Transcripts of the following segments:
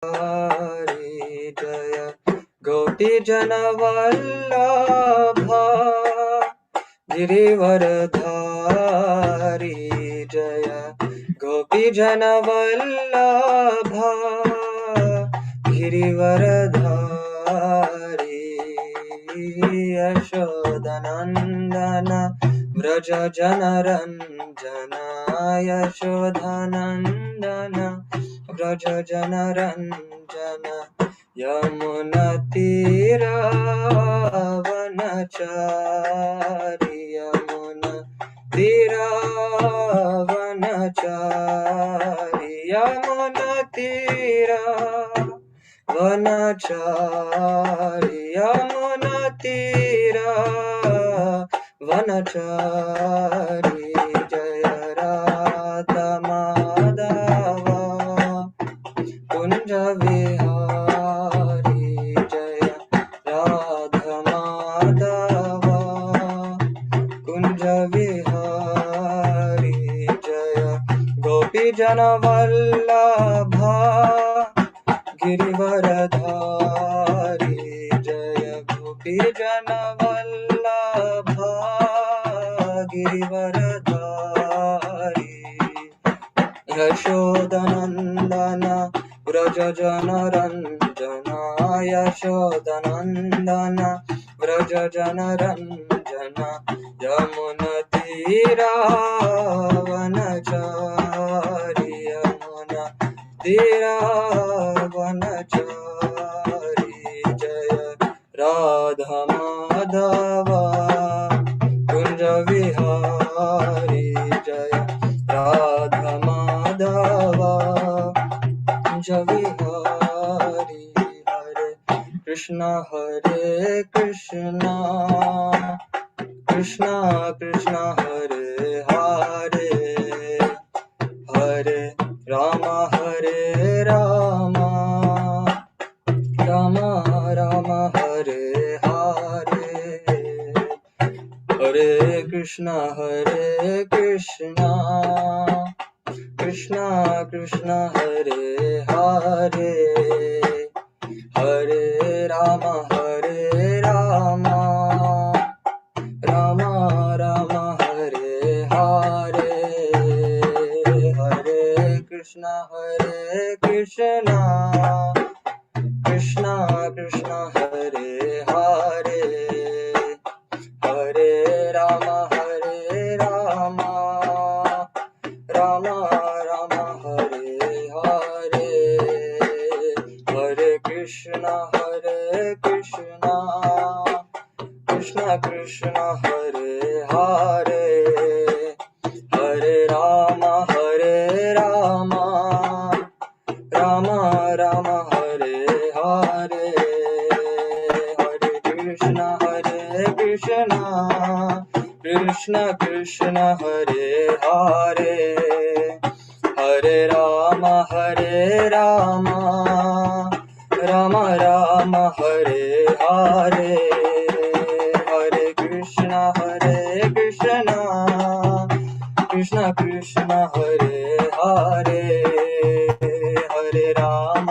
हरि जय गोपी जन वल्लभा गिरिवरधारी जय गोपी जन वल्लभा गिरिवरधारी यशोदनन्दन व्रज जनरञ्जन यशोदनन्दन व्रज जनरञ्जन यमुनतीरावनचारि यमुनतीरावनचारि यमुनतीरावनचारि यमुनतीरावनचारि जय राधा माधव कुंज विहारी जय राधा माधव कुंज विहारी जय गोपी जन वल्लभा गिरिवरधारी जय गोपी जन वल्लभा गिरिवरधारी यशोदनन्दन व्रज जनरञ्जन यशोदनन्दन व्रज जनरञ्जन यमुनतीरावनचारि यमुनतीरावनचारि जय राधा माधव कुंज विहारी जय राधा माधव कुंज विहारी हरे कृष्ण कृष्ण कृष्ण हरे हरे हरे राम राम राम हरे हरे हरे कृष्ण कृष्ण कृष्ण हरे हरे हरे राम राम राम हरे हरे हरे कृष्ण कृष्ण कृष्ण हरे हरे हरे राम राम राम हरे हरे हरे कृष्ण कृष्ण कृष्ण हरे हरे हरे राम राम राम हरे हरे हरे कृष्ण कृष्ण कृष्ण हरे हरे हरे राम राम हरे हरे हरे कृष्ण कृष्ण कृष्ण हरे हरे हरे राम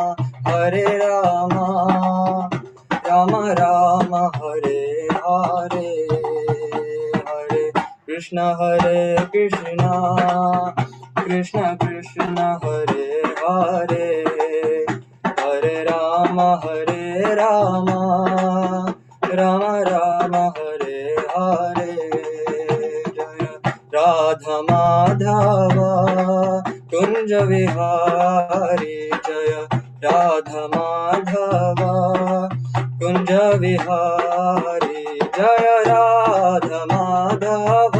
राम हरे हरे हरे कृष्ण कृष्ण कृष्ण हरे हरे हरे राम राम हरे हरे जय राधा माधव कुंज विहारी जय राधा माधव कुंज विहारी जय राधा माधव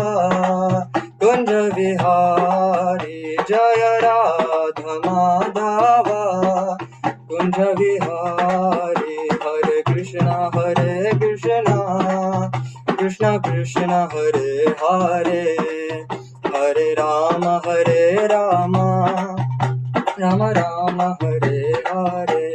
कुंज विहारी जय राधा माधव कुंज विहारी हरे Krishna Krishna Krishna Hare Hare Hare Ram Ram Hare Hare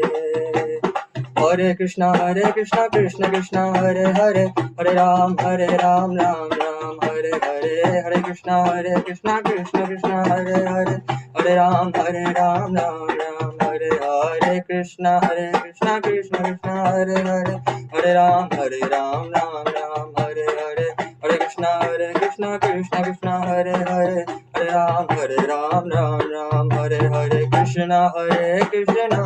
Hare Krishna Krishna Krishna Hare Hare Hare Ram Ram Ram Hare Hare Hare Krishna Krishna Krishna Hare Hare Hare Ram Ram Ram Hare Hare Krishna Krishna Krishna Hare Hare, Hare Ram Ram Ram Hare Hare, Hare Krishna Krishna Krishna Hare Hare, Hare Ram Ram Ram Hare Hare, Krishna Krishna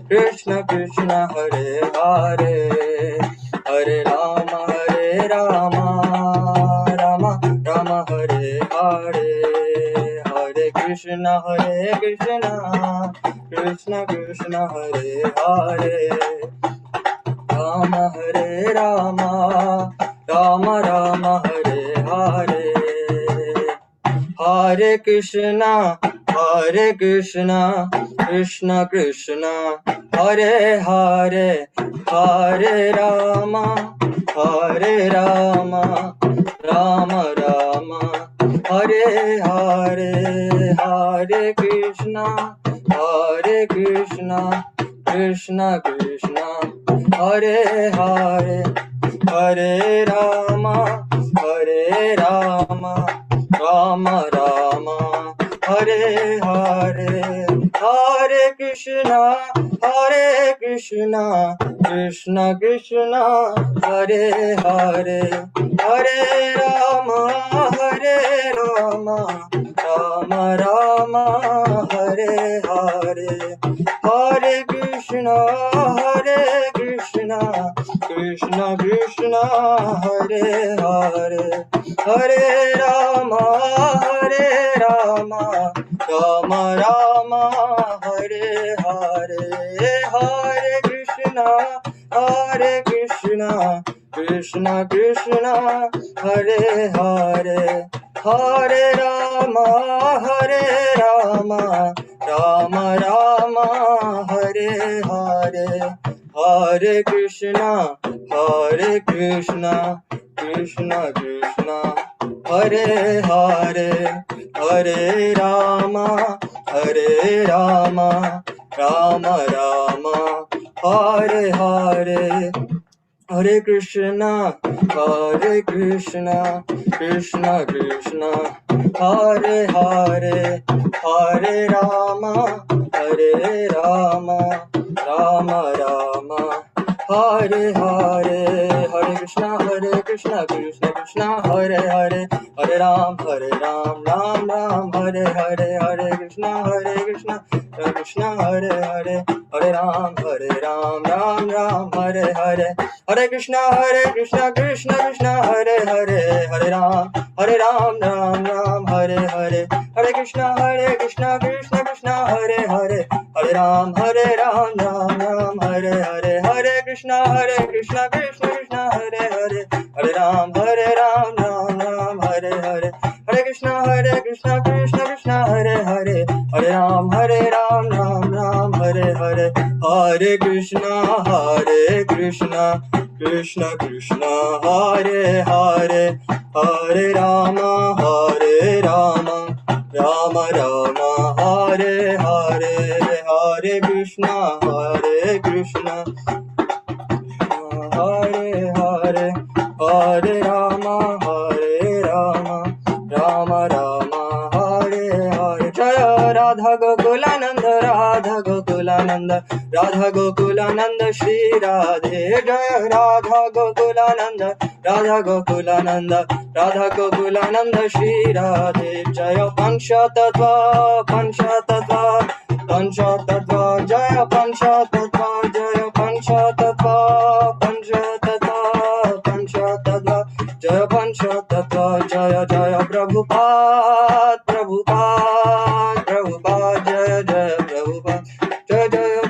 Krishna Krishna Hare Hare, Hare Rama Rama Rama Hare Hare, Hare Krishna Krishna Krishna Hare Hare, Rama Rama Rama Hare Hare, Hare Krishna Krishna Krishna Hare Hare, Hare Rama Rama Rama Hare Hare, Hare Krishna Krishna Krishna Hare Hare, Hare Rama Rama Rama Hare Hare, Hare Krishna Krishna Krishna Hare Hare, Hare Rama Rama Rama Hare Hare, Hare Krishna Krishna Krishna Hare Hare, Hare Rama Rama Rama Hare Hare, Hare Krishna Krishna Krishna Hare Hare, Hare Rama Rama Rama Hare Hare, Hare Krishna Krishna Krishna Hare Hare, Hare Rama Rama Rama Hare Hare, Hare Krishna Krishna Krishna Hare Hare, Hare Rama Rama Rama Hare Hare, Hare Krishna Krishna Krishna Hare Hare, Hare Ram Ram Hare Hare, Hare Krishna Krishna Hare Hare, Hare Ram Ram Hare Hare, Hare Krishna Krishna Krishna Hare Hare, Hare Ram Ram Hare Hare, Hare Krishna Krishna Krishna Hare Hare, Hare Ram Ram Hare Hare, Hare Krishna Krishna Krishna Hare Hare, Hare Ram Ram Hare Hare, Hare Krishna Krishna Krishna Hare Hare, Hare Ram Ram Hare Hare, Hare Krishna Krishna Krishna Hare Hare, Hare Rama Rama Rama Hare Hare, Hare Krishna Hare Hare, Hare Rama Rama Rama Hare Hare, Jaya Radha Gokulananda Radha Gokulananda Shri Radhe, Jaya Radha Gokulananda Radha Gokulananda Shri Radhe, Jaya Panchatattva Jaya Panchatattva Jaya Panchatattva Jaya Panchatattva, Jaya Jaya Prabhupada Jaya Jaya Prabhupada, Jaya Jaya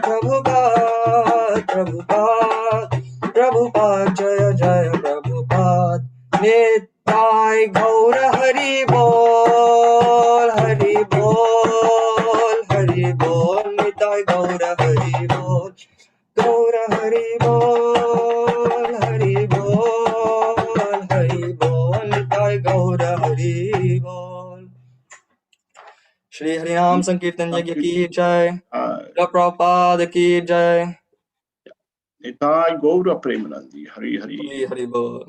Prabhupada Jaya Jaya Prabhupada, Nitai Gaura Hari Bol Nitai Gaura Hari Bol Hari Bol Nitai Gaura Hari Bol। Shri हरिनाम संकीर्तन यज्ञ की जय, प्रभुपाद की जय, निताय गौर प्रेमानंदी हरि हरि हरि बोल।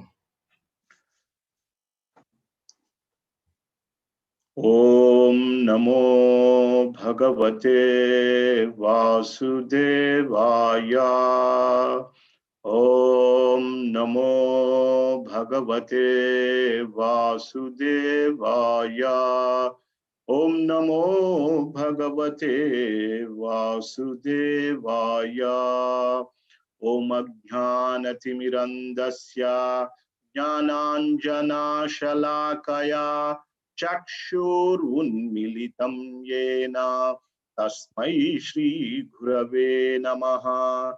Om Namo Bhagavate Vasudevaya. Om Namo Bhagavate Vasudevaya. Om Namo Bhagavate Vasudevaya. Om Ajnanatimirandasya Jnananjana Shalakaya Chakshurunmilitam Yena Tasmai Shri Gurave Namaha.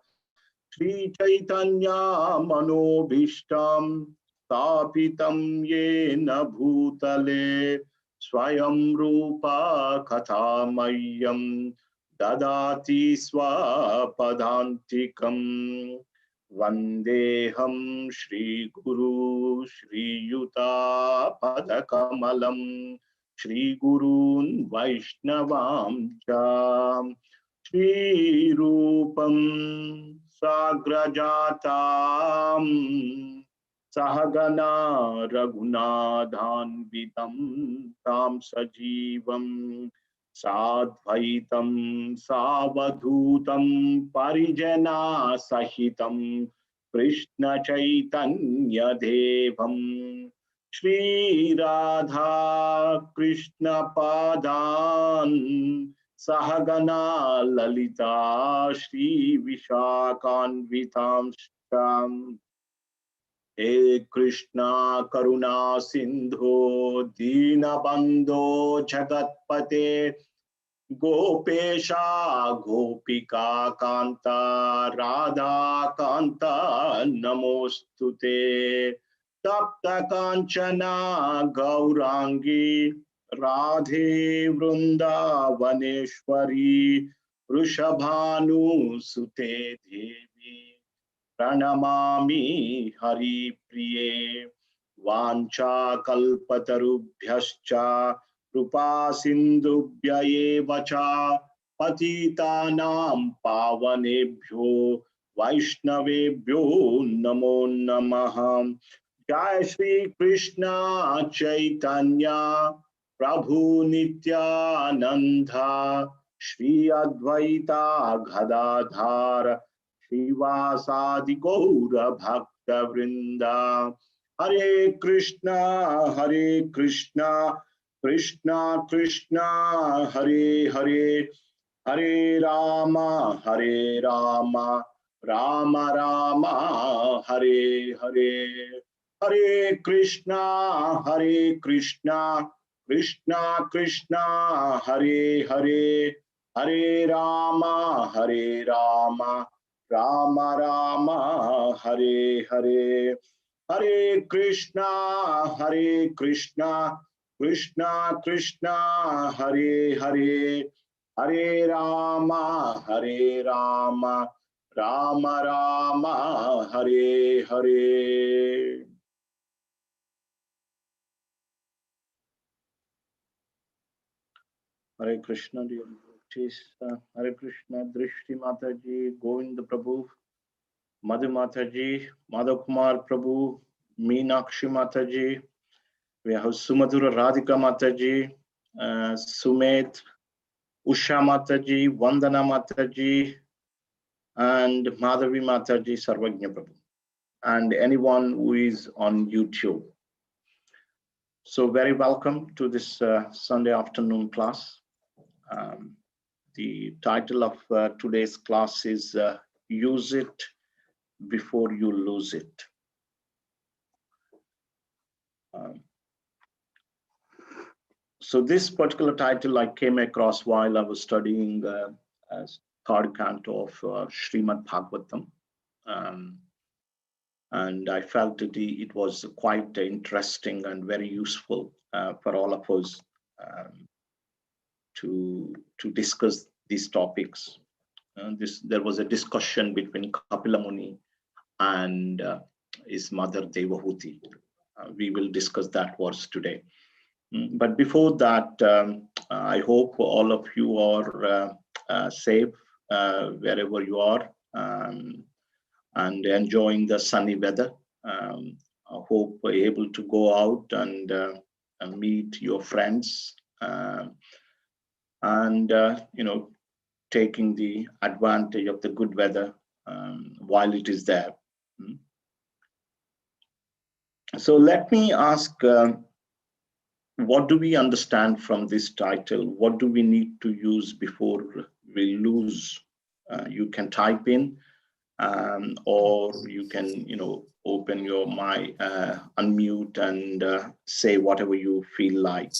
Shri Chaitanya Manobhishtam Stapitam Yena Bhutale Swayam Rupa Kathamayam Dadati Swapadantikam Vandeham Shri Guru Shri Yuta Padakamalam Shri Gurun Vaishnavam Cha Shri Rupam Sagrajatam Sahagana Raghunadhanvitam Tam Sajivam Sadvaitam Savadhutam Parijana Sahitam Krishna Chaitanya Devam Shri Radha Krishna Padan Sahagana Lalita Shri Vishakanvitam Sham He Krishna Karuna Sindhu Dinabandho Jagatpate Gopesha Gopika Kanta Radha Kanta Namostute Tapta Kanchana Gaurangi Radhe Vrindavaneshwari Vrishabhanu Sute Devi Pranamami Hari Priye Vancha Kalpatarubhyascha Rupa Sindhubhya eva cha Patitanam Pavanebhyo Vaishnavebhyo Namo Namaha. Jai Shri Krishna Chaitanya Prabhu Nityananda Shri Advaita Gadadhar Shivasadi Gaura Bhakta Vrinda. Hare Krishna, Krishna Krishna, Hare Hare, Hare Rama, Rama Rama, Hare Hare. Hare Krishna, Krishna Krishna, Hare Hare, Hare Rama, Rama Rama, Hare Hare. Hare Krishna, Krishna Krishna, Hare Hare, Hare Rama, Rama Rama, Hare Hare. Hare Krishna, dear devotees. Hare Krishna, Drishti Mataji, Govind Prabhu, Madhu Mataji, Madhav Kumar Prabhu, Meenakshi Mataji. We have Sumadhura Radhika Mataji, Sumet, Usha Mataji, Vandana Mataji, and Madhavi Mataji, Sarvagnya Prabhu, and anyone who is on YouTube. So very welcome to this Sunday afternoon class. The title of today's class is Use It Before You Lose It. So this particular title I came across while I was studying third canto of Srimad Bhagavatam. And I felt it was quite interesting and very useful for all of us to discuss these topics. There was a discussion between Kapila Muni and his mother Devahuti. We will discuss that verse today. But before that, I hope all of you are safe wherever you are and enjoying the sunny weather. I hope you're able to go out and meet your friends and taking the advantage of the good weather while it is there. So let me ask, what do we understand from this title? What do we need to use before we lose? You can type in, or you can, open your mic, unmute, and say whatever you feel like.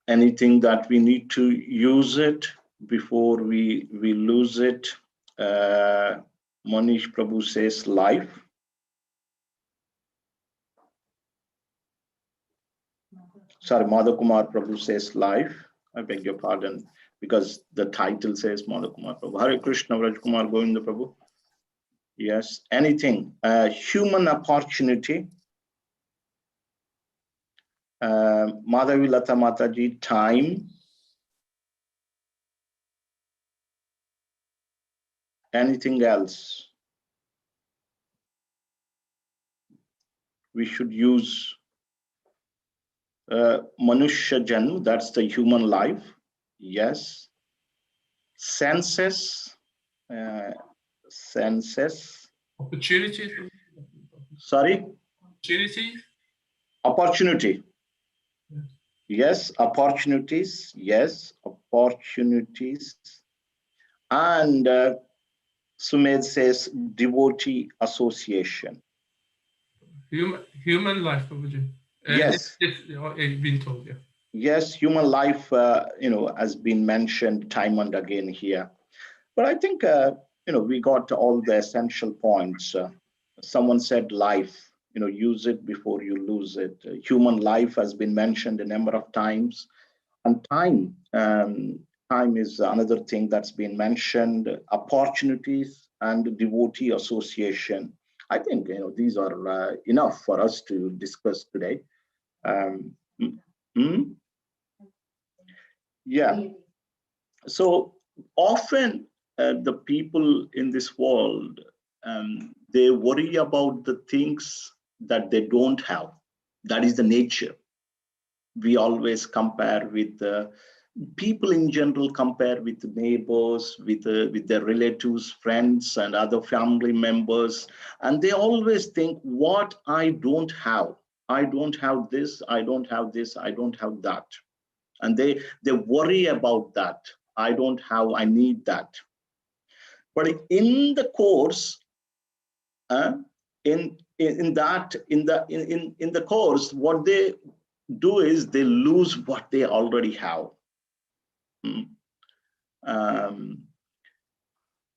Anything that we need to use it before we lose it. Manish Prabhu says life. Sorry, Madhav Kumar Prabhu says life. I beg your pardon, because the title says Madhav Kumar Prabhu. Hare Krishna, Raj Kumar Govinda Prabhu. Yes, anything. Human opportunity. Madhavi Lata Mataji, time. Anything else? We should use Manushya Janm, that's the human life. Yes. Senses. Senses. Opportunity. Sorry? Opportunity. Opportunity. Yes, opportunities. Yes, opportunities. And Sumed says devotee association. Human life, Prabhuji. Yes. Been told, yeah. Yes, human life, has been mentioned time and again here. But I think, we got all the essential points. Someone said life, use it before you lose it. Human life has been mentioned a number of times. And time, time is another thing that's been mentioned, opportunities and devotee association. I think, these are enough for us to discuss today. Yeah. So often the people in this world, they worry about the things that they don't have. That is the nature. We always compare with people in general, compare with neighbors, with their relatives, friends, and other family members. And they always think, what I don't have. I don't have this, I don't have this, I don't have that. And they worry about that. I don't have, I need that. But in the course, in the course, what they do is they lose what they already have.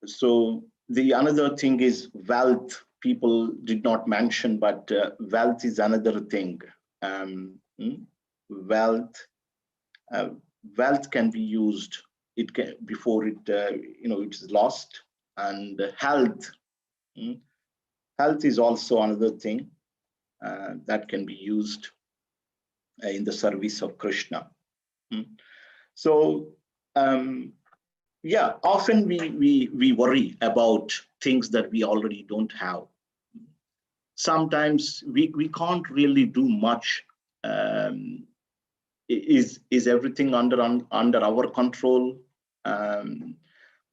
So the another thing is wealth. People did not mention, but wealth is another thing. Wealth can be used. It can before it it is lost. And health. Health is also another thing that can be used in the service of Krishna. So yeah, often we worry about things that we already don't have. Sometimes we can't really do much. Is everything under our control?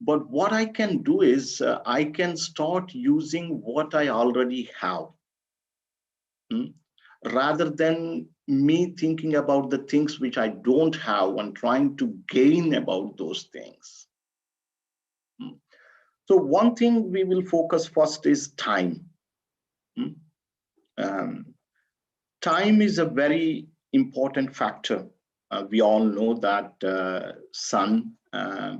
But what I can do is I can start using what I already have, rather than me thinking about the things which I don't have and trying to gain about those things. So one thing we will focus first is time. Time is a very important factor. We all know that sun,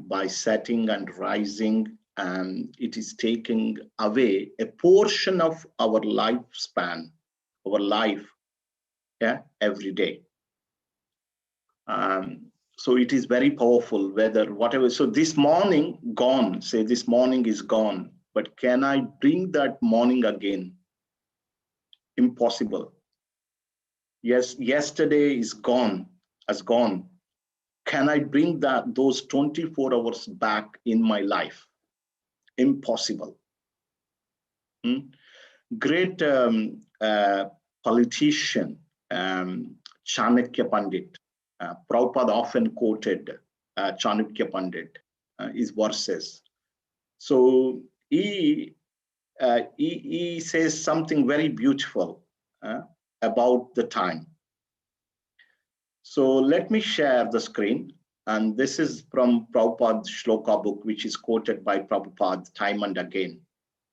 by setting and rising, it is taking away a portion of our lifespan, our life, every day. So it is very powerful, whatever. So this morning gone, say this morning is gone, but can I bring that morning again? Impossible. Yes, yesterday is gone, has gone. Can I bring those 24 hours back in my life? Impossible. Great politician, Chanakya Pandit. Prabhupada often quoted Chanakya Pandit, his verses. So he says something very beautiful about the time. So let me share the screen. And this is from Prabhupada's Shloka book, which is quoted by Prabhupada time and again.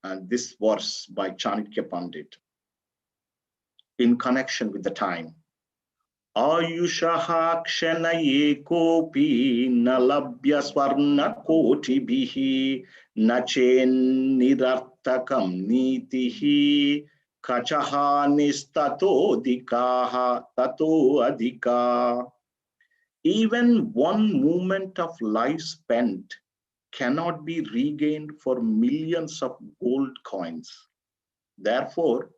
And this verse by Chanakya Pandit in connection with the time. Ayushaha kshanaye kopi nalabhya swarna koti bihi nachen nirartakam nitihi kachaha nistato dikaha tato adhika. Even one moment of life spent cannot be regained for millions of gold coins. Therefore,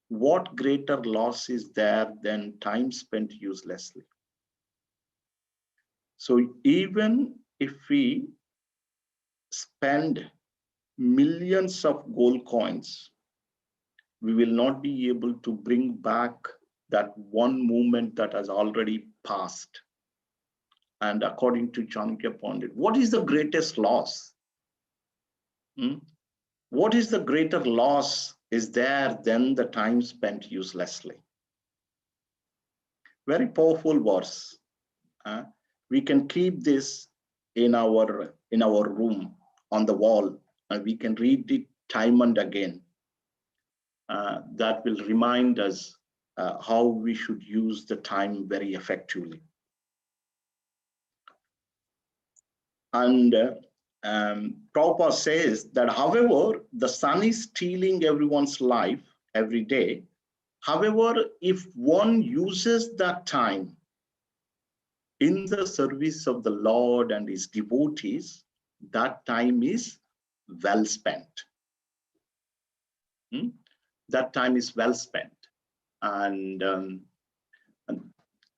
what greater loss is there than time spent uselessly? So even if we spend millions of gold coins, we will not be able to bring back that one moment that has already passed. And according to Chanakya Pandit, what is the greatest loss? What is the greater loss is there than the time spent uselessly? Very powerful verse. We can keep this in our room on the wall, and we can read it time and again. That will remind us how we should use the time very effectively. And Prabhupada says that, however, the sun is stealing everyone's life every day. However, if one uses that time in the service of the Lord and his devotees, that time is well spent. That time is well spent. And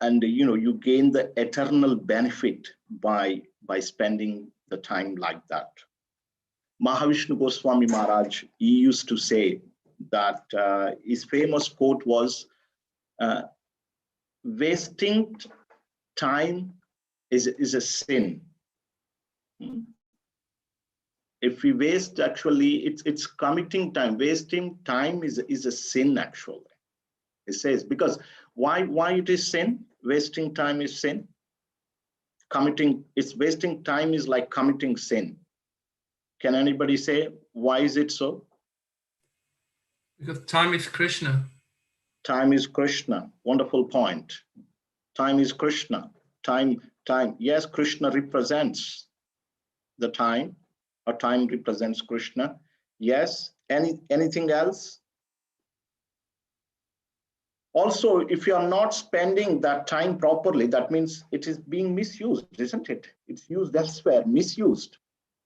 you gain the eternal benefit by spending the time like that. Mahavishnu Goswami Maharaj, he used to say that his famous quote was, wasting time is a sin. If we waste, actually, it's committing time. Wasting time is a sin, actually. It says, because why it is sin? Wasting time is sin. Wasting time is like committing sin. Can anybody say why is it so? Because time is Krishna. Time is Krishna. Wonderful point. Time is Krishna. Time. Yes, Krishna represents the time, or time represents Krishna. Yes. Anything else? Also, if you are not spending that time properly, that means it is being misused, isn't it? It's used elsewhere, misused.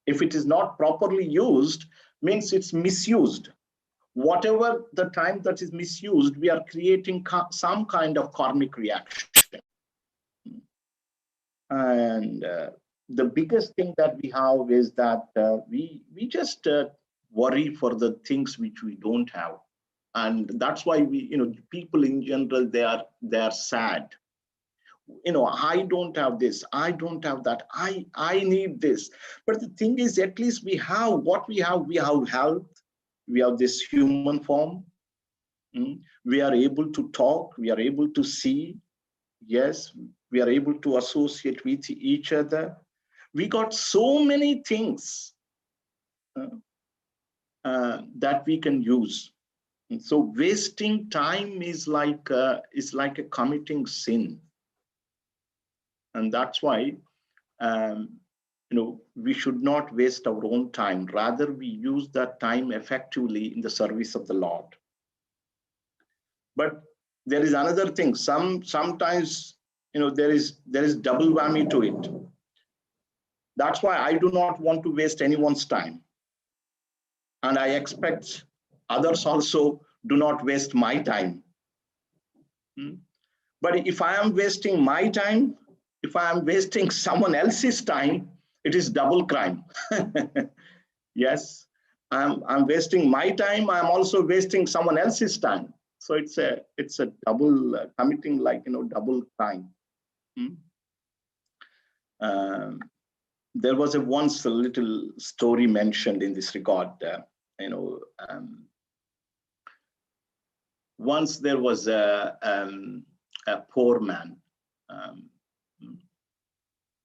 If it is not properly used, means it's misused. Whatever the time that is misused, we are creating some kind of karmic reaction. And the biggest thing that we have is that we just worry for the things which we don't have. And that's why people in general, they are sad. I don't have this, I don't have that, I need this. But the thing is, at least we have what we have. We have health, we have this human form, we are able to talk, we are able to see, yes, we are able to associate with each other. We got so many things that we can use. And so wasting time is like a committing sin. And that's why we should not waste our own time. Rather, we use that time effectively in the service of the Lord. But there is another thing. Sometimes there is double whammy to it. That's why I do not want to waste anyone's time. And I expect others also do not waste my time. But if I am wasting my time, if I am wasting someone else's time, it is double crime. Yes, I'm wasting my time. I'm also wasting someone else's time. So it's a double committing, like, double crime. There was once a little story mentioned in this regard. Once there was a poor man.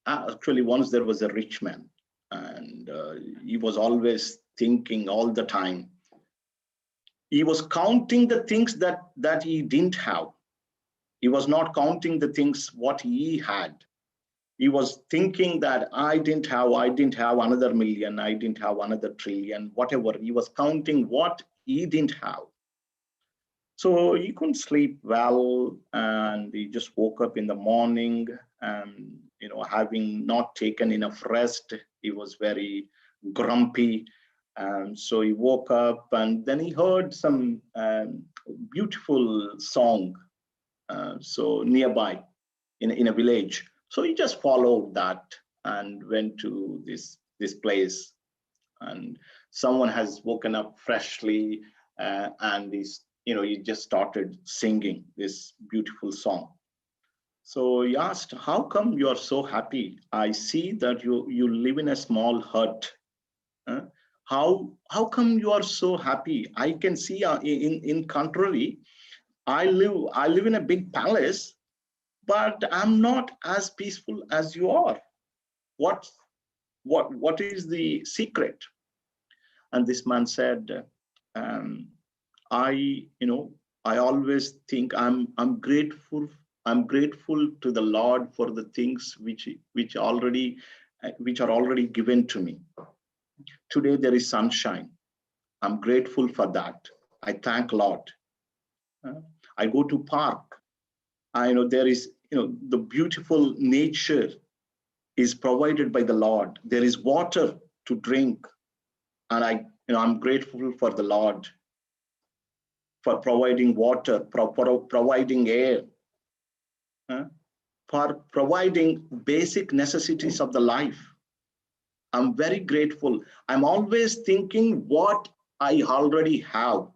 Actually, once there was a rich man, and he was always thinking all the time. He was counting the things that he didn't have. He was not counting the things what he had. He was thinking that I didn't have another million, I didn't have another trillion, whatever. He was counting what he didn't have. So he couldn't sleep well, and he just woke up in the morning, and having not taken enough rest, he was very grumpy. So he woke up, and then he heard some beautiful song, so nearby in a village. So he just followed that and went to this place, and someone has woken up freshly, and he just started singing this beautiful song. So he asked, "How come you are so happy? I see that you live in a small hut. How come you are so happy? I can see in contrary, I live in a big palace, but I'm not as peaceful as you are. What is the secret?" And this man said, I always think I'm grateful to the Lord for the things which are already given to me. Today there is sunshine. I'm grateful for that. I thank Lord. I go to park. I know there is the beautiful nature is provided by the Lord. There is water to drink, and I'm grateful for the Lord for providing water, providing air, for providing basic necessities of the life. I'm very grateful. I'm always thinking what I already have.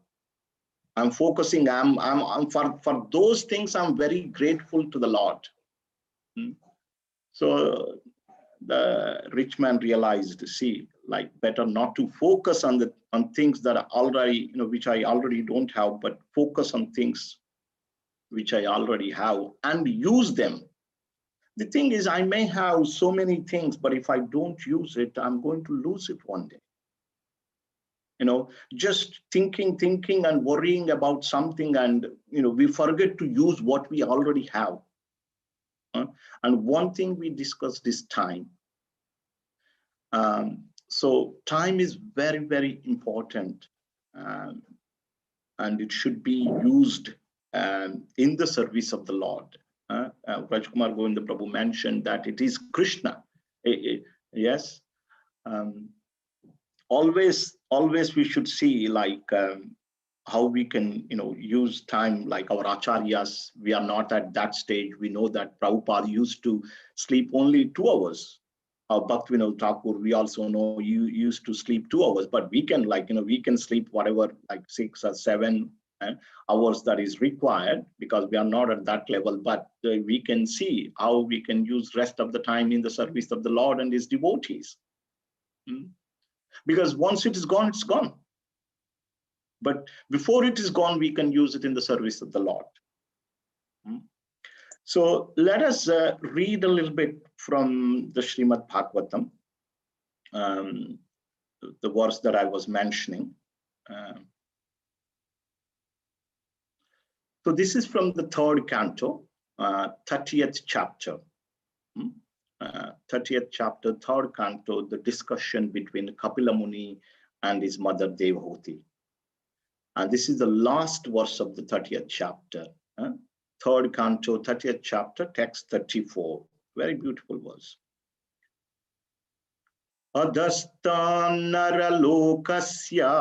I'm focusing. I'm for those things. I'm very grateful to the Lord. So the rich man realized, better not to focus on things that are already, which I already don't have, but focus on things which I already have and use them. The thing is, I may have so many things, but if I don't use it, I'm going to lose it one day. Just thinking and worrying about something, and we forget to use what we already have. And one thing we discussed is time. So time is very, very important, and it should be used in the service of the Lord. Rajkumar Govinda Prabhu mentioned that it is Krishna. Yes. Always we should see how we can use time, like our acharyas. We are not at that stage. We know that Prabhupada used to sleep only 2 hours. Bhaktivinoda Thakur, we also know you used to sleep 2 hours, but we can we can sleep whatever, like 6 or 7 hours that is required, because we are not at that level. But we can see how we can use rest of the time in the service of the Lord and his devotees. Because once it is gone, it's gone. But before it is gone, we can use it in the service of the Lord. So let us read a little bit from the Srimad Bhagavatam, the verse that I was mentioning. So this is from the 3rd canto, 30th chapter. 30th chapter, 3rd canto, the discussion between Kapila Muni and his mother Devahuti. And this is the last verse of the 30th chapter. 3rd canto, 30th chapter, text 34. Very beautiful verse. Adastan naralokasya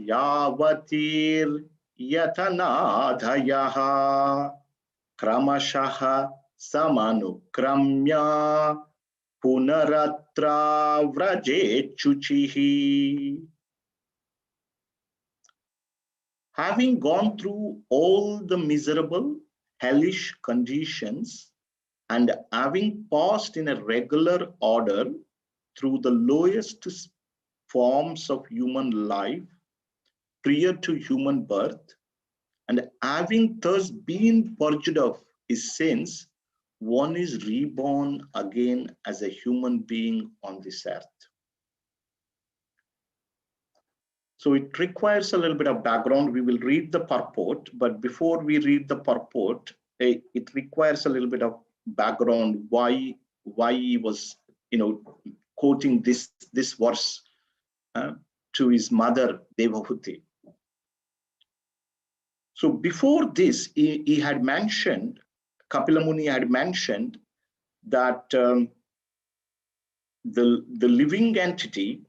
yavatir yatanadhayaha kramashaha samanukramya punaratra vrajechuchihi. having gone through all the miserable, hellish conditions, and having passed in a regular order through the lowest forms of human life prior to human birth, and having thus been purged of his sins, one is reborn again as a human being on this earth. So it requires a little bit of background. We will read the purport, but before we read the purport, it requires a little bit of background why he was, quoting this verse to his mother Devahuti. So before this, he had mentioned, Kapila Muni had mentioned that the living entity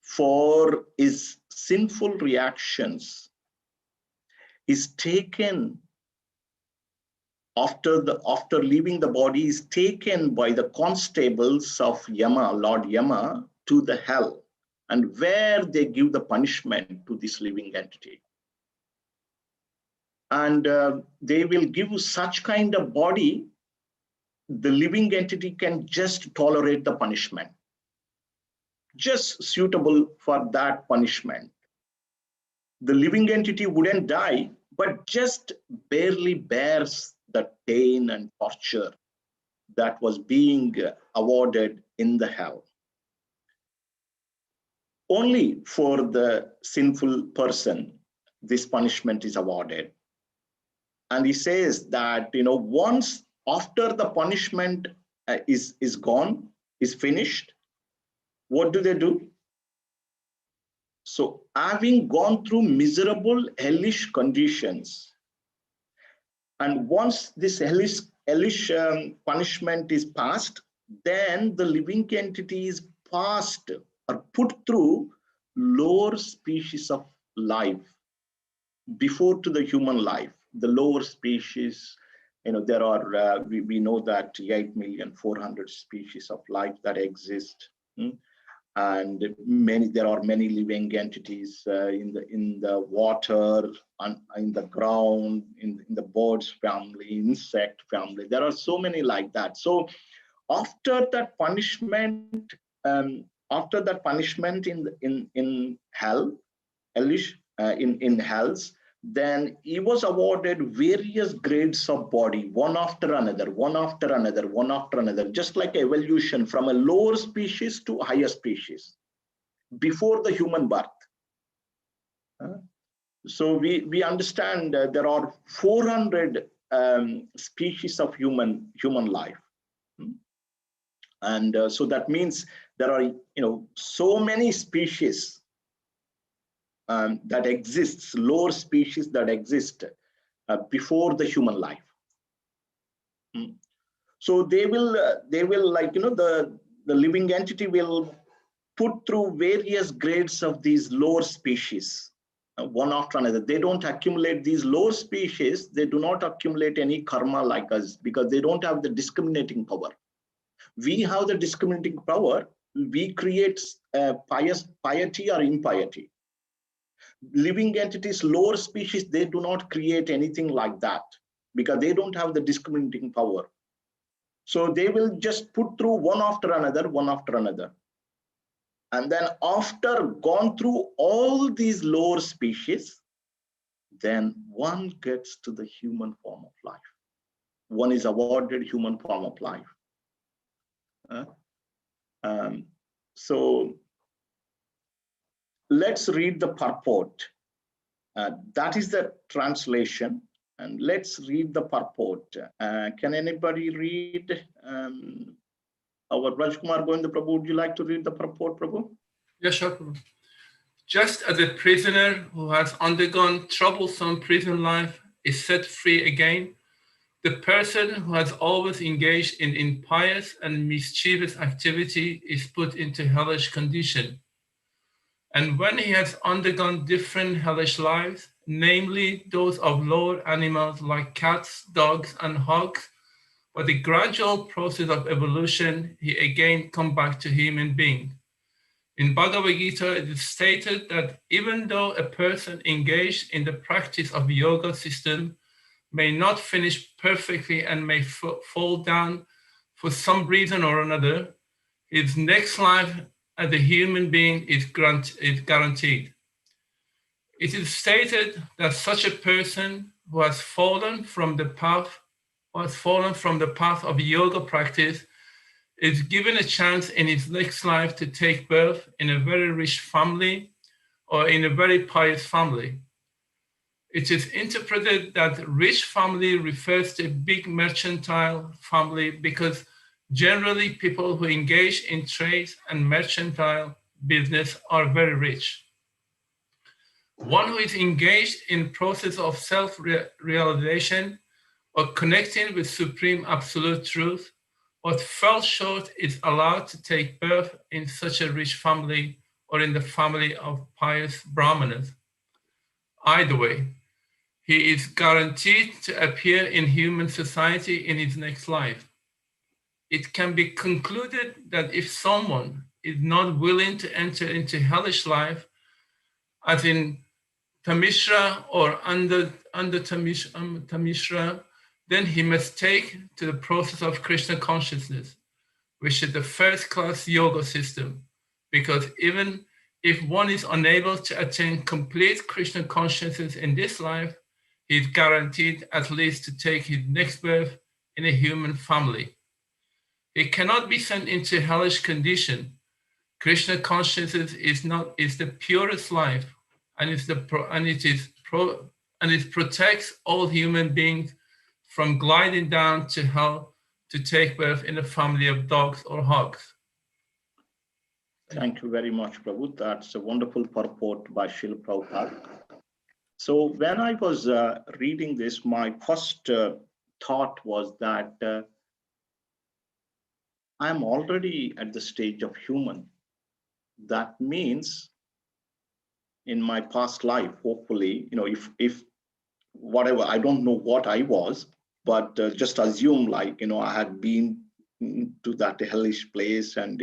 for his sinful reactions is taken after leaving the body, is taken by the constables of Yama, Lord Yama, to the hell, and where they give the punishment to this living entity. And they will give such kind of body, the living entity can just tolerate the punishment, just suitable for that punishment. The living entity wouldn't die, but just barely bears the pain and torture that was being awarded in the hell. Only for the sinful person, this punishment is awarded. And he says that, once after the punishment is gone, is finished, what do? So having gone through miserable, hellish conditions, and once this hellish punishment is passed, then the living entity is passed or put through lower species of life before to the human life. The lower species, there are, we know that 8,400,000 species of life that exist. And there are many living entities in the water, and in the ground, in the birds family, insect family. There are so many like that. So after that punishment, in hell, in hells, then he was awarded various grades of body, one after another, just like evolution from a lower species to higher species before the human birth. So we understand there are 400 species of human life. And so that means there are so many species that exists, lower species that exist before the human life. So they will like, the living entity will put through various grades of these lower species, one after another. They don't accumulate these lower species. They do not accumulate any karma like us, because they don't have the discriminating power. We have the discriminating power. We create piety or impiety. Living entities, lower species, they do not create anything like that, because they don't have the discriminating power. So they will just put through one after another. And then after gone through all these lower species, then one gets to the human form of life. One is awarded human form of life. So let's read the purport. That is the translation. And let's read the purport. Can anybody read? Our Rajkumar Govinda Prabhu, would you like to read the purport, Prabhu? Yes, sure, Prabhu. Just as a prisoner who has undergone troublesome prison life is set free again, the person who has always engaged in impious and mischievous activity is put into hellish condition. And when he has undergone different hellish lives, namely those of lower animals like cats, dogs, and hogs, by the gradual process of evolution, he again comes back to human being. In Bhagavad Gita, it is stated that even though a person engaged in the practice of yoga system may not finish perfectly and may fall down for some reason or another, his next life as a human being is guaranteed. It is stated that such a person who has fallen from the path of yoga practice is given a chance in his next life to take birth in a very rich family or in a very pious family. It is interpreted that rich family refers to a big mercantile family because generally people who engage in trade and mercantile business are very rich. One who is engaged in process of self-realization or connecting with supreme absolute truth, what fell short is allowed to take birth in such a rich family or in the family of pious brahmanas. Either way, he is guaranteed to appear in human society in his next life. It can be concluded that if someone is not willing to enter into hellish life, as in Tamishra or under Tamishra, then he must take to the process of Krishna consciousness, which is the first-class yoga system, because even if one is unable to attain complete Krishna consciousness in this life, he is guaranteed at least to take his next birth in a human family. He cannot be sent into hellish condition. Krishna consciousness is the purest life, and it protects all human beings from gliding down to hell to take birth in a family of dogs or hogs. Thank you very much, Prabhu. That's a wonderful purport by Srila Prabhupada. So when I was reading this, my first thought was that I'm already at the stage of human. That means in my past life, hopefully, if whatever, I don't know what I was, but just assume like, I had been to that hellish place and,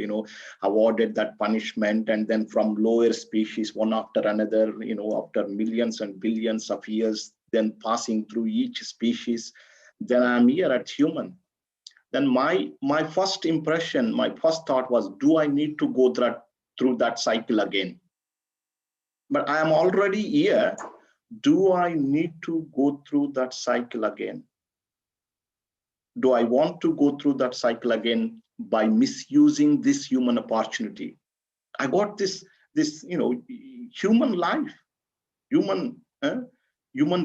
awarded that punishment. And then from lower species, one after another, after millions and billions of years, then passing through each species, then I'm here at human. Then my first impression, my first thought was, do I need to go through that cycle again? But I am already here. Do I need to go through that cycle again? Do I want to go through that cycle again by misusing this human opportunity? I got this human life, human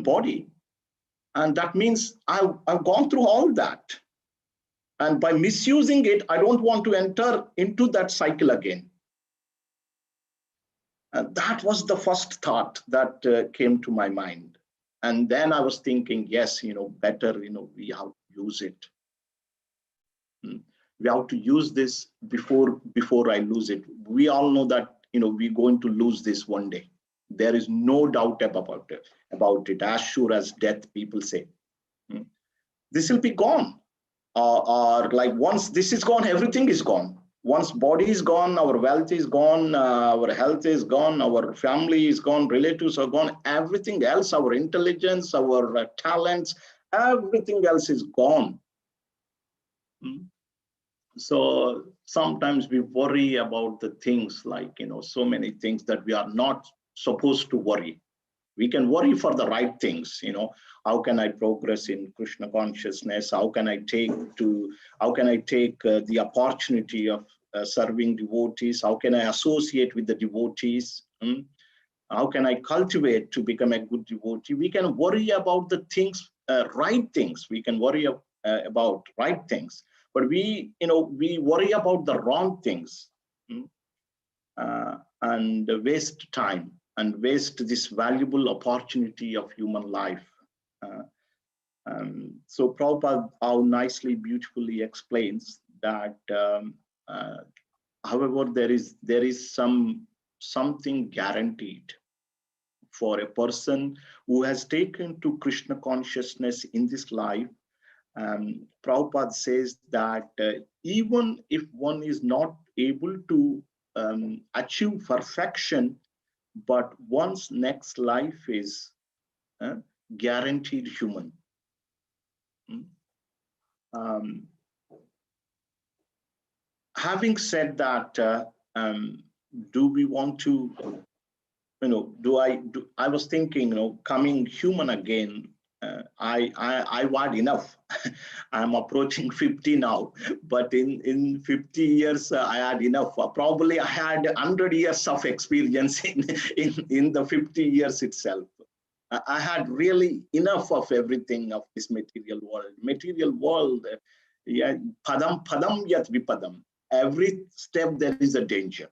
body. And that means I've gone through all that. And by misusing it, I don't want to enter into that cycle again. And that was the first thought that came to my mind. And then I was thinking, yes, better, we have to use it. We have to use this before I lose it. We all know that, we're going to lose this one day. There is no doubt about it, as sure as death, people say. This will be gone. Or like once this is gone, everything is gone. Once body is gone, our wealth is gone, our health is gone, our family is gone, relatives are gone, everything else, our intelligence, our talents, everything else is gone. So sometimes we worry about the things like, so many things that we are not supposed to worry. We can worry for the right things, how can I progress in Krishna consciousness? How can I take the opportunity of serving devotees? How can I associate with the devotees? How can I cultivate to become a good devotee? We can worry about the things, right things. We can worry about right things, but we worry about the wrong things and waste time and waste this valuable opportunity of human life. So Prabhupada how nicely, beautifully explains that, however, there is something guaranteed for a person who has taken to Krishna consciousness in this life. Prabhupada says that even if one is not able to achieve perfection, but one's next life is guaranteed human. Having said that, do we want to, I was thinking, coming human again, I've had enough. I'm approaching 50 now, but in 50 years, I had enough. Probably I had 100 years of experience in the 50 years itself. I had really enough of everything of this material world. Material world, yeah, padam yat vipadam. Every step there is a danger.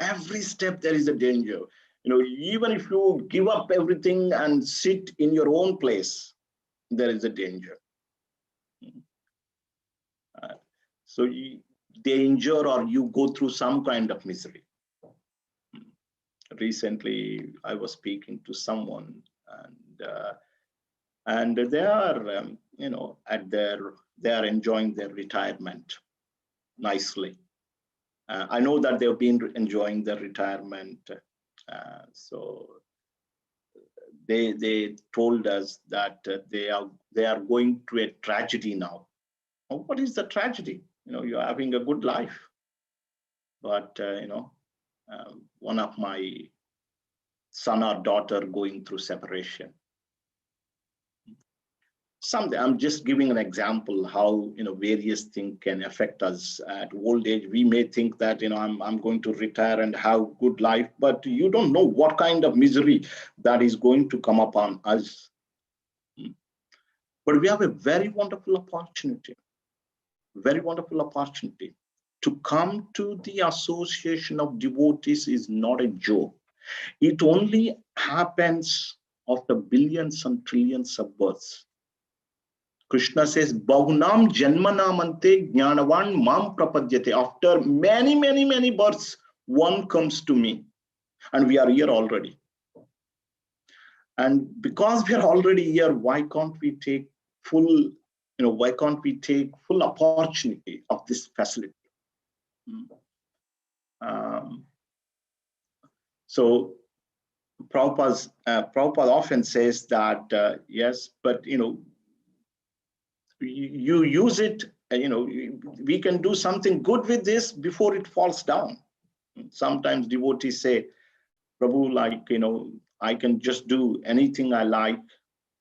Every step there is a danger. Even if you give up everything and sit in your own place, there is a danger. So danger, or you go through some kind of misery. Recently, I was speaking to someone, and they are, they are enjoying their retirement nicely. I know that they've been enjoying their retirement. So they told us that they are going through a tragedy now. What is the tragedy? You're having a good life, but one of my son or daughter going through separation. I'm just giving an example how various things can affect us at old age. We may think that I'm going to retire and have good life, but you don't know what kind of misery that is going to come upon us. But we have a very wonderful opportunity to come to the association of devotees. Is not a joke. It only happens after billions and trillions of births. Krishna says, Bahunam janmanamante jnanavan mam prapadyate. After many, many, many births, one comes to me. And we are here already. And because we are already here, why can't we take full opportunity of this facility? So Prabhupada often says that, yes, but you use it, we can do something good with this before it falls down. Sometimes devotees say, Prabhu, I can just do anything I like.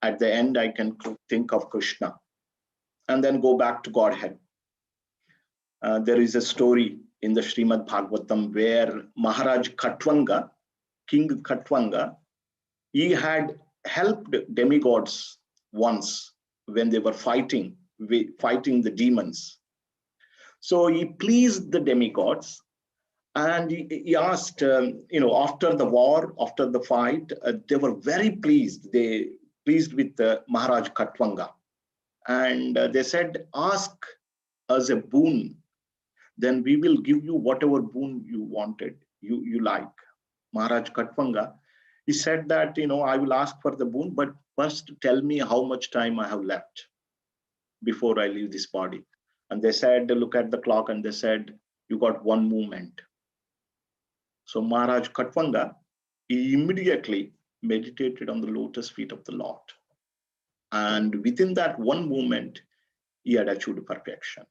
At the end, I can think of Krishna and then go back to Godhead. There is a story in the Srimad Bhagavatam where Maharaj Katwanga, King Katwanga, he had helped demigods once when they were fighting the demons. So he pleased the demigods, and he asked, after the war, after the fight, they were very pleased. They pleased with Maharaj Katwanga. And they said, ask us a boon, then we will give you whatever boon you wanted, you like. Maharaj Katwanga, he said that, I will ask for the boon, but first tell me how much time I have left before I leave this body. And they said, look at the clock, and they said, you got one moment. So Maharaj Katwanga, he immediately meditated on the lotus feet of the Lord. And within that one moment, he had achieved perfection.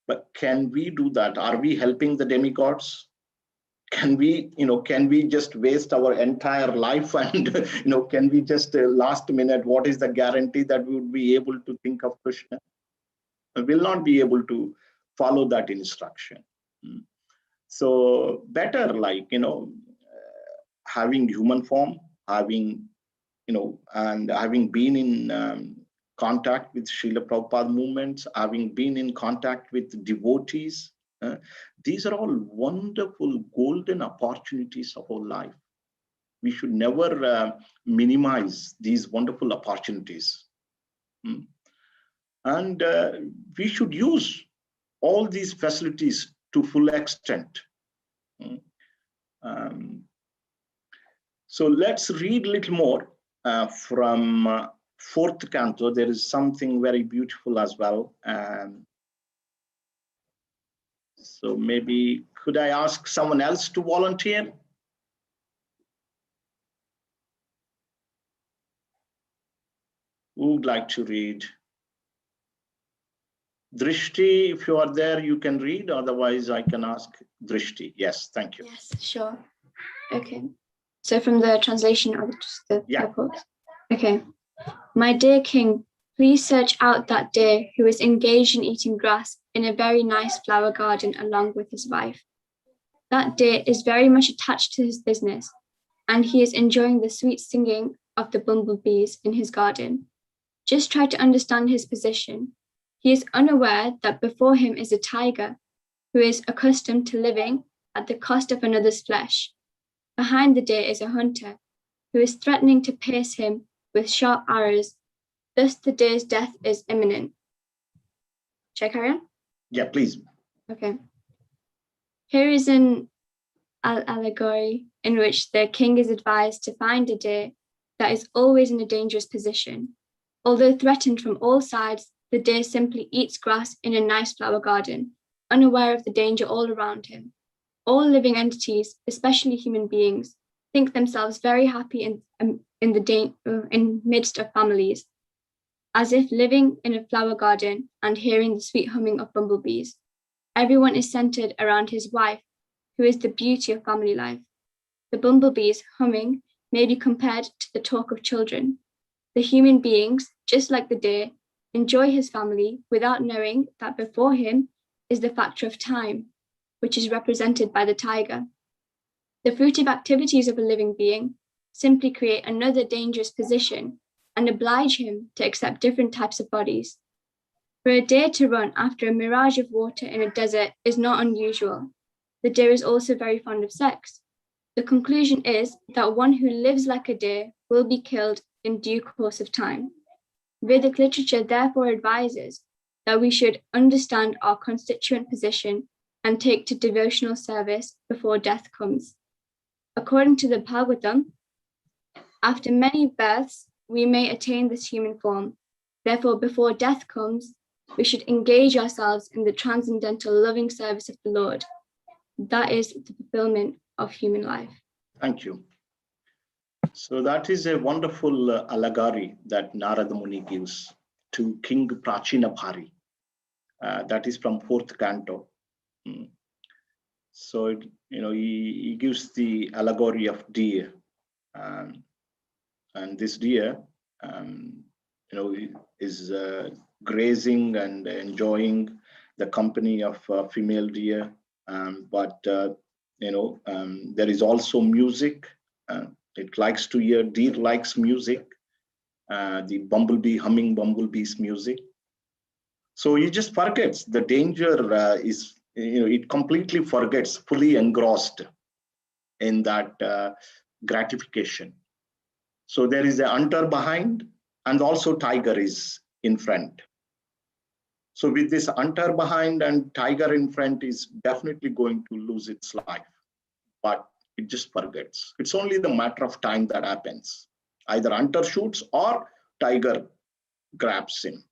But can we do that? Are we helping the demigods? Can we just waste our entire life and, can we just last minute, what is the guarantee that we would be able to think of Krishna? We will not be able to follow that instruction. So better having human form, having been in contact with Srila Prabhupada movements, having been in contact with devotees, these are all wonderful golden opportunities of our life. We should never minimize these wonderful opportunities. And we should use all these facilities to full extent. So let's read a little more from fourth canto. There is something very beautiful as well. So maybe could I ask someone else to volunteer? Who would like to read? Drishti, if you are there, you can read. Otherwise, I can ask Drishti. Yes, thank you. Yes, sure. Okay. So from the translation or just the purport? Okay. My dear king, please search out that deer who is engaged in eating grass in a very nice flower garden along with his wife. That deer is very much attached to his business, and he is enjoying the sweet singing of the bumblebees in his garden. Just try to understand his position. He is unaware that before him is a tiger who is accustomed to living at the cost of another's flesh. Behind the deer is a hunter who is threatening to pierce him with sharp arrows. Thus the deer's death is imminent. Shall I carry on? Yeah, please. Okay. Here is an allegory in which the king is advised to find a deer that is always in a dangerous position. Although threatened from all sides, the deer simply eats grass in a nice flower garden, unaware of the danger all around him. All living entities, especially human beings, think themselves very happy in midst of families, as if living in a flower garden and hearing the sweet humming of bumblebees. Everyone is centered around his wife, who is the beauty of family life. The bumblebees humming may be compared to the talk of children. The human beings, just like the deer, enjoy his family without knowing that before him is the factor of time, which is represented by the tiger. The fruitive activities of a living being simply create another dangerous position and oblige him to accept different types of bodies. For a deer to run after a mirage of water in a desert is not unusual. The deer is also very fond of sex. The conclusion is that one who lives like a deer will be killed in due course of time. Vedic literature therefore advises that we should understand our constituent position and take to devotional service before death comes. According to the Bhagavatam, after many births, we may attain this human form. Therefore, before death comes, we should engage ourselves in the transcendental loving service of the Lord. That is the fulfillment of human life. Thank you. So that is a wonderful allegory that Narada Muni gives to King Prachinabhari. That is from 4th canto. So he gives the allegory of deer, and this deer, is grazing and enjoying the company of female deer. But there is also music. It likes to hear. Deer likes music. The bumblebee, humming bumblebee's music. So he just forgets the danger is. It completely forgets, fully engrossed in that gratification. So there is a hunter behind, and also tiger is in front. So with this hunter behind and tiger in front is definitely going to lose its life, but it just forgets. It's only the matter of time that happens. Either hunter shoots or tiger grabs him.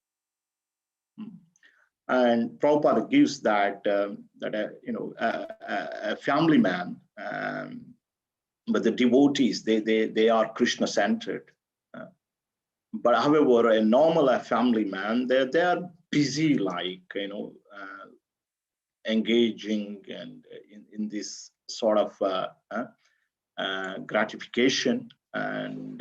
And Prabhupada gives that a family man, but the devotees they are Krishna centered. But however, a normal family man, they are busy, engaging and in this sort of gratification. And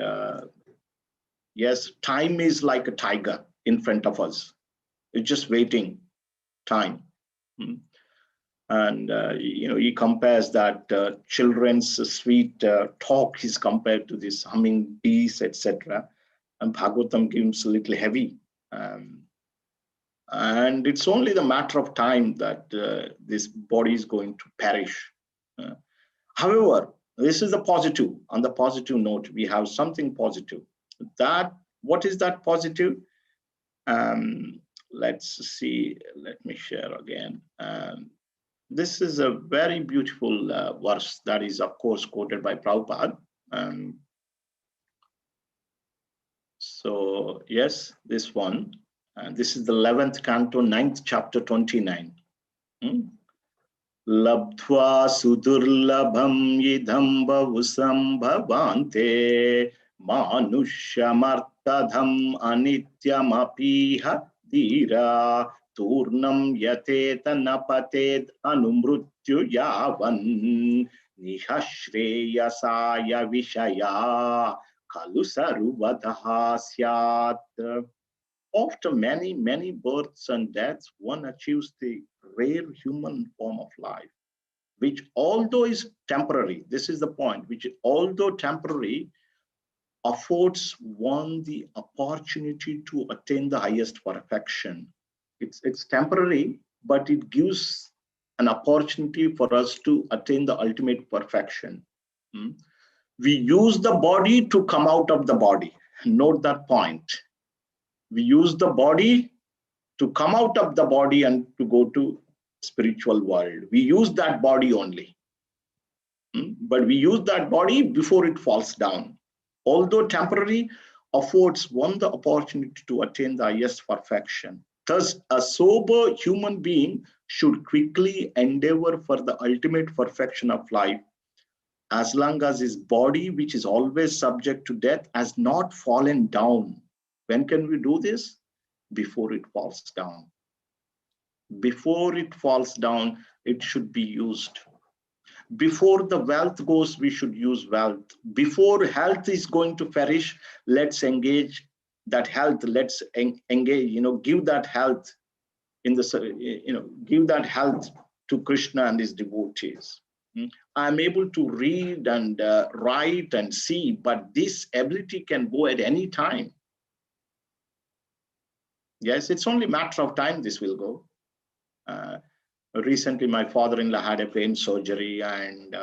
yes, time is like a tiger in front of us. It's just waiting time. And he compares that children's sweet talk is compared to this humming bees, etc. And Bhagavatam gives a little heavy. And it's only the matter of time that this body is going to perish. However, this is the positive. On the positive note, we have something positive. What is that positive? Let's see. Let me share again. This is a very beautiful verse that is, of course, quoted by Prabhupada. So yes, this one. This is the 11th canto, 9th chapter, 29. Labdhva sudurlabham idham bhavusam bhavante manushamartadham anityam apiha dhira turnam yateta napated anumrutyu yavan nihashreyasaya vishaya kalu saruvadha syat. After many, many births and deaths, one achieves the rare human form of life, which although is temporary, this is the point, which although temporary, affords one the opportunity to attain the highest perfection. It's temporary, but it gives an opportunity for us to attain the ultimate perfection. We use the body to come out of the body. Note that point. We use the body to come out of the body and to go to spiritual world. We use that body only. But we use that body before it falls down. Although temporary, affords one the opportunity to attain the highest perfection. Thus, a sober human being should quickly endeavor for the ultimate perfection of life, as long as his body, which is always subject to death, has not fallen down. When can we do this? Before it falls down. Before it falls down, it should be used. Before the wealth goes, we should use wealth. Before health is going to perish, let's engage that health. Let's engage, give that health give that health to Krishna and his devotees. I'm able to read and write and see, but this ability can go at any time. Yes, it's only a matter of time this will go. Recently, my father-in-law had a pain surgery, and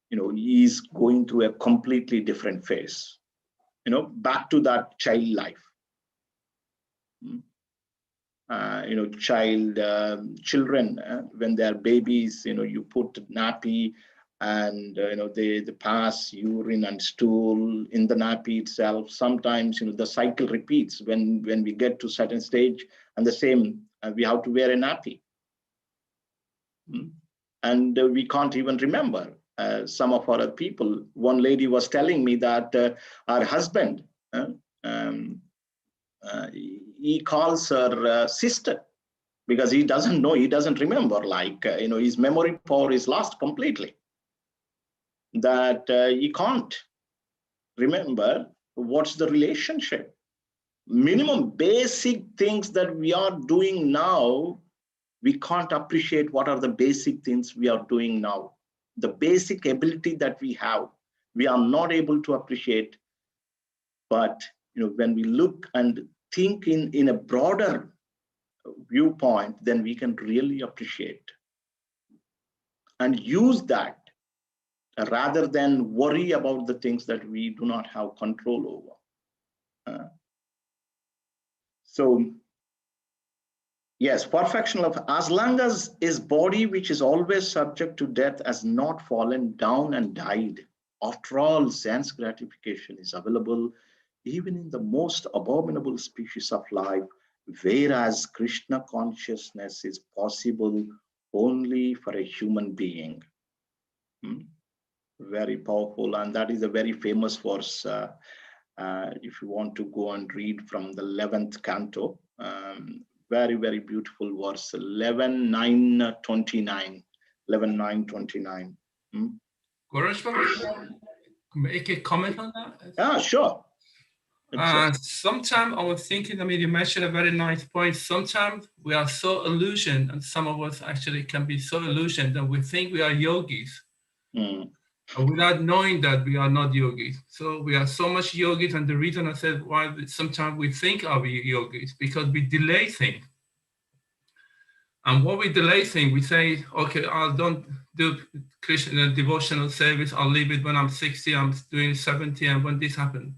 he's going through a completely different phase. Back to that child life. Children, when they're babies, you put nappy, and they pass urine and stool in the nappy itself. Sometimes the cycle repeats when we get to certain stage, and the same we have to wear a nappy, and we can't even remember. Some of our people, one lady was telling me that her husband, he calls her sister, because he doesn't know, he doesn't remember, his memory power is lost completely, that he can't remember what's the relationship. Minimum basic things that we are doing now, we can't appreciate what are the basic things we are doing now. The basic ability that we have, we are not able to appreciate. But when we look and think in a broader viewpoint, then we can really appreciate and use that, rather than worry about the things that we do not have control over. So yes, perfection of, as long as his body, which is always subject to death, has not fallen down and died. After all, sense gratification is available even in the most abominable species of life, whereas Krishna consciousness is possible only for a human being. Very powerful, and that is a very famous verse. If you want to go and read from the 11th canto, very, very beautiful verse, 11:9-29. 11:9-29. Gauraj, make a comment on that? Yeah, sure. Sometimes I was thinking, you mentioned a very nice point. Sometimes we are so illusioned, and some of us actually can be so illusioned that we think we are yogis, without knowing that we are not yogis. So we are so much yogis, and the reason I said why sometimes we think are we yogis, because we delay things. And what we delay things, we say, okay, I don't do Krishna devotional service, I'll leave it when I'm 60, I'm doing 70, and when this happens.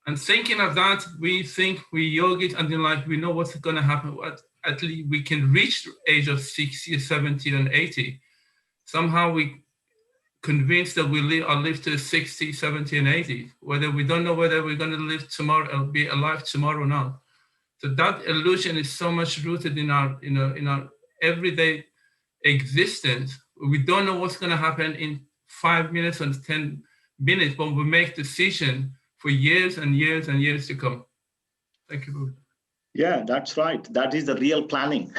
And thinking of that, we think we yogis, and then we know what's going to happen. At least we can reach the age of 60, 70, and 80. Somehow we convinced that we live to 60, 70, and 80. Whether we don't know whether we're going to live tomorrow or be alive tomorrow or not. So that illusion is so much rooted in our everyday existence. We don't know what's going to happen in 5 minutes or 10 minutes, but we make decisions for years and years and years to come. Thank you, Prabhuji. Yeah, that's right. That is the real planning.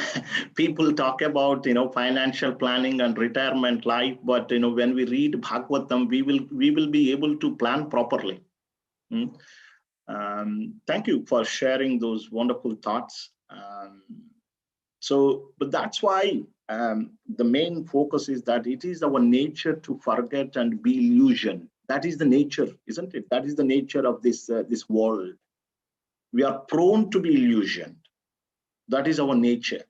People talk about, financial planning and retirement life, but when we read Bhagavatam, we will be able to plan properly. Thank you for sharing those wonderful thoughts. But that's why the main focus is that it is our nature to forget and be illusioned. That is the nature, isn't it? That is the nature of this world. We are prone to be illusioned. That is our nature.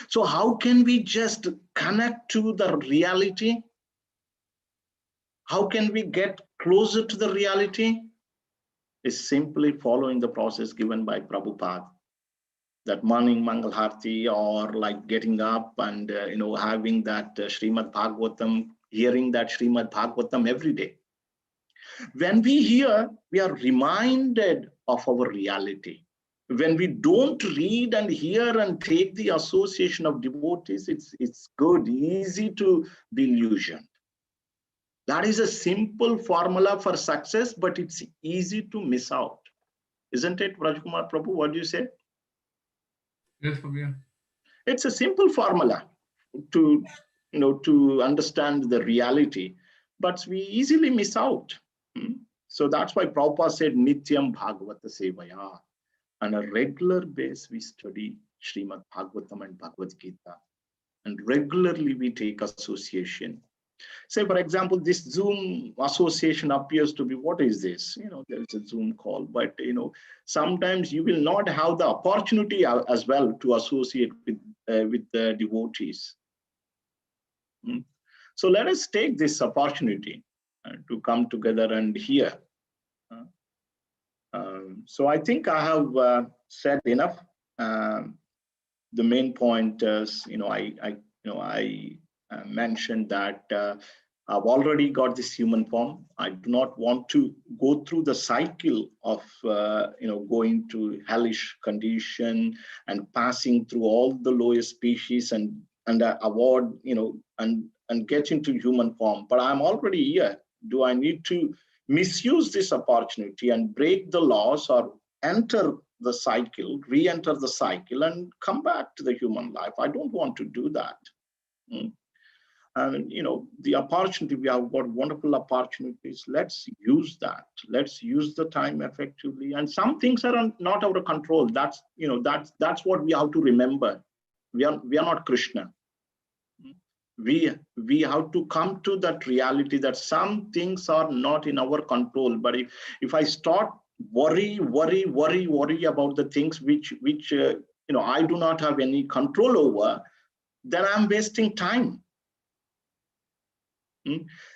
So how can we just connect to the reality? How can we get closer to the reality? Is simply following the process given by Prabhupada. That morning Mangal Harti, or like getting up and having that Srimad Bhagavatam, hearing that Srimad Bhagavatam every day. When we hear, we are reminded of our reality. When we don't read and hear and take the association of devotees, it's good, easy to be illusioned. That is a simple formula for success, but it's easy to miss out. Isn't it, Rajkumar Prabhu? What do you say? Yes, Prabhu. It's a simple formula to understand the reality, but we easily miss out. So that's why Prabhupada said, Nityam Bhagavata Sevaya. On a regular basis, we study Srimad Bhagavatam and Bhagavad Gita. And regularly we take association. Say, for example, this Zoom association appears to be, what is this? There is a Zoom call, but, sometimes you will not have the opportunity as well to associate with the devotees. So let us take this opportunity to come together and hear. So I think I have said enough. The main point is, I mentioned that I've already got this human form. I do not want to go through the cycle of going to hellish condition and passing through all the lower species and avoid and get into human form. But I'm already here. Do I need to misuse this opportunity and break the laws, or enter the cycle, re-enter the cycle and come back to the human life? I don't want to do that. And the opportunity, we have got wonderful opportunities. Let's use that. Let's use the time effectively. And some things are not our control. That's what we have to remember. We are not Krishna. We have to come to that reality that some things are not in our control. But if I start worry about the things which I do not have any control over, then I'm wasting time.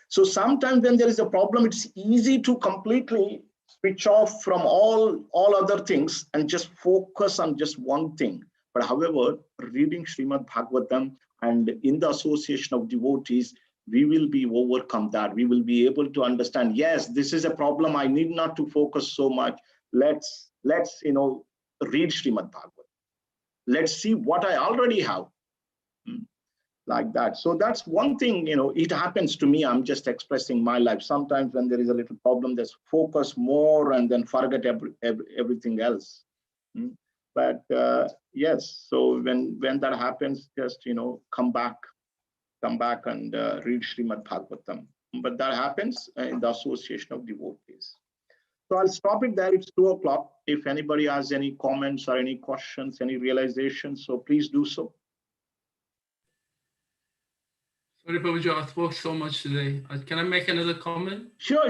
So sometimes when there is a problem, it's easy to completely switch off from all other things and just focus on just one thing. But however, reading Srimad Bhagavatam and in the association of devotees, we will be overcome that. We will be able to understand, yes, this is a problem. I need not to focus so much. Let's read Srimad Bhagavatam. Let's see what I already have. Like that. So that's one thing, it happens to me. I'm just expressing my life. Sometimes when there is a little problem, there's focus more and then forget everything else. But yes, so when that happens, just, come back and read Srimad Bhagavatam. But that happens in the association of devotees. So I'll stop it there. It's 2:00. If anybody has any comments or any questions, any realizations, so please do so. Sorry, Prabhuji, I spoke so much today. Can I make another comment? Sure.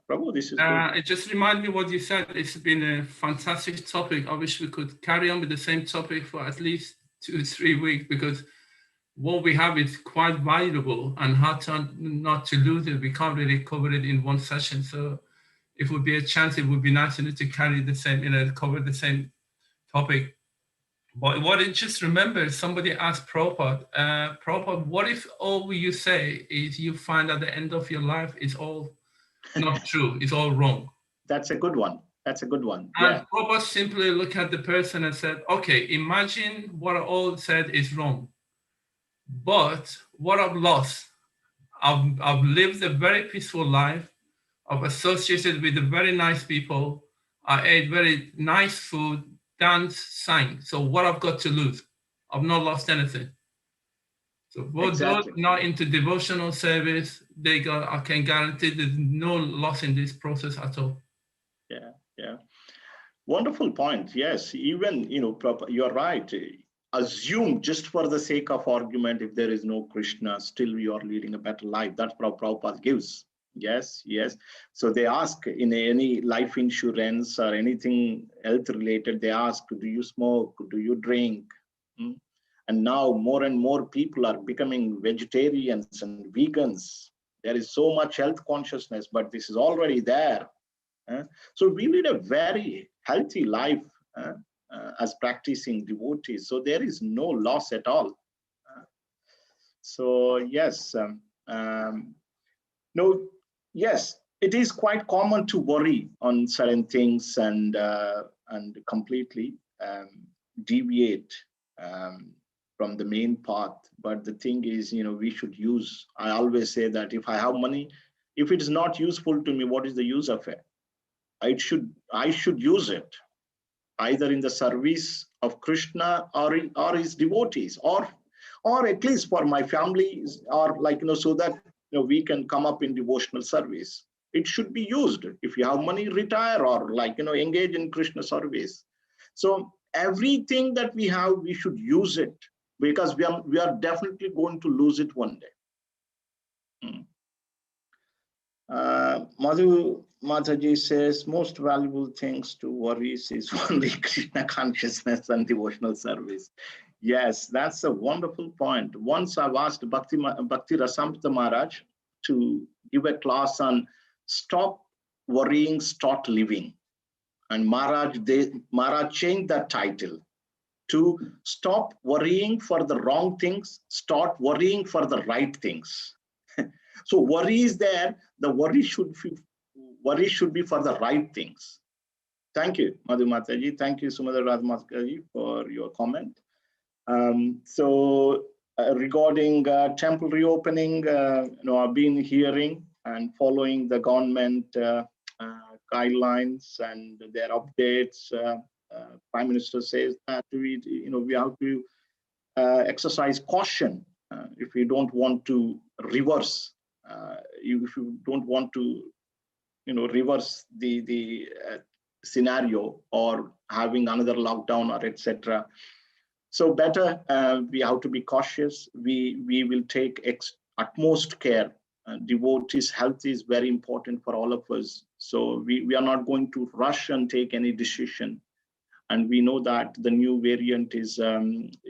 Prabhu, this is good. It just reminded me what you said. It's been a fantastic topic. I wish we could carry on with the same topic for at least 2 or 3 weeks, because what we have is quite valuable, and how not to lose it. We can't really cover it in one session. So if it would be a chance, it would be nice to carry the same, cover the same topic. But what I just remember, somebody asked Prabhupada, what if all you say is you find at the end of your life is all not true, it's all wrong? That's a good one. And yeah. Prabhupada simply looked at the person and said, okay, imagine what I all said is wrong. But what I've lost, I've lived a very peaceful life. I've associated with the very nice people. I ate very nice food, danced, sang. So what I've got to lose? I've not lost anything. So for Exactly. those not into devotional service, I can guarantee there's no loss in this process at all. Yeah, yeah. Wonderful point. Yes, even, you're right. Assume, just for the sake of argument, if there is no Krishna, still you are leading a better life. That's what Prabhupada gives. Yes, yes. So they ask in any life insurance or anything health related, they ask, do you smoke? Do you drink? Hmm? And now more and more people are becoming vegetarians and vegans. There is so much health consciousness, but this is already there. So we lead a very healthy life as practicing devotees. So there is no loss at all. So yes, no, yes, it is quite common to worry on certain things and completely deviate from the main path. But the thing is, we should use. I always say that if I have money, if it is not useful to me, what is the use of it? I should use it either in the service of Krishna or his devotees, or at least for my family, or so that we can come up in devotional service. It should be used. If you have money, retire, or engage in Krishna service. So everything that we have, we should use it, because we are definitely going to lose it one day. Madhu Mataji says, most valuable things to worries is only Krishna consciousness and devotional service. Yes, that's a wonderful point. Once I've asked Bhakti Rasamrita Maharaj to give a class on stop worrying, start living. And Maharaj changed that title to stop worrying for the wrong things, start worrying for the right things. So worry is there. The worry should be for the right things. Thank you, Madhu Mataji. Thank you, Sumedha Radhamaskaji, for your comment. Regarding temple reopening, I've been hearing and following the government guidelines and their updates. Prime Minister says that we have to exercise caution if we don't want to reverse. If you don't want to, reverse the scenario or having another lockdown or etc. So better, we have to be cautious. We will take utmost care. Devotees' health is very important for all of us. So we are not going to rush and take any decision. And we know that the new variant is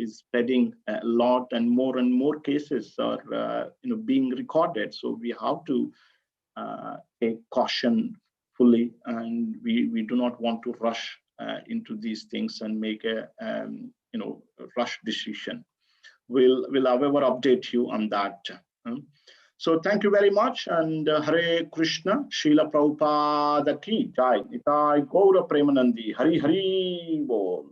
spreading a lot, and more cases are being recorded. So we have to take caution fully, and we do not want to rush into these things and make a rush decision. We'll however update you on that. So thank you very much, and Hare Krishna, Srila Prabhupada ki jai, Nitai Gaura Premanandi, Hari Hari Bol.